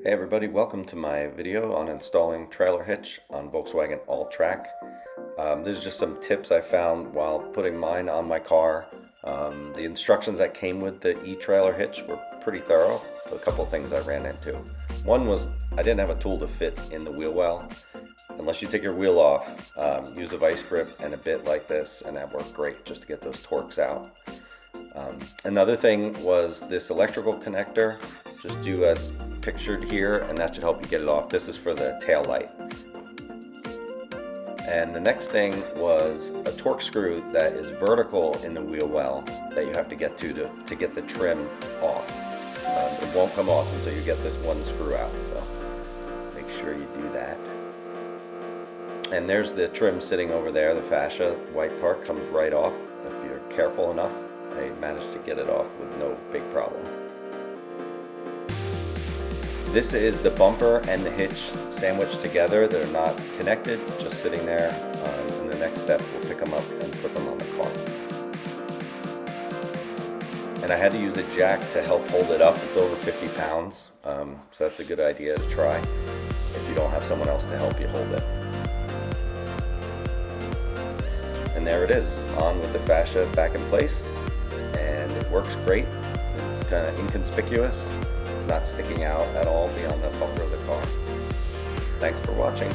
Hey everybody, welcome to my video on installing trailer hitch on Volkswagen Alltrack. This is just some tips I found while putting mine on my car. The instructions that came with the etrailer hitch were pretty thorough, but a couple of things I ran into. One was I didn't have a tool to fit in the wheel well. Unless you take your wheel off, use a vice grip and a bit like this, and that worked great just to get those torques out. Another thing was this electrical connector. Just do as pictured here, and that should help you get it off. This is for the tail light. And the next thing was a torque screw that is vertical in the wheel well that you have to get to get the trim off. It won't come off until you get this one screw out, so make sure you do that. And there's the trim sitting over there, the fascia. White part comes right off. If you're careful enough, I managed to get it off with no big problem. This is the bumper and the hitch sandwiched together. They're not connected, just sitting there. And the next step, we'll pick them up and put them on the car. And I had to use a jack to help hold it up. It's over 50 pounds, so that's a good idea to try if you don't have someone else to help you hold it. And there it is, on with the fascia back in place, and it works great. It's kind of inconspicuous. It's not sticking out at all beyond the bumper of the car. Thanks for watching.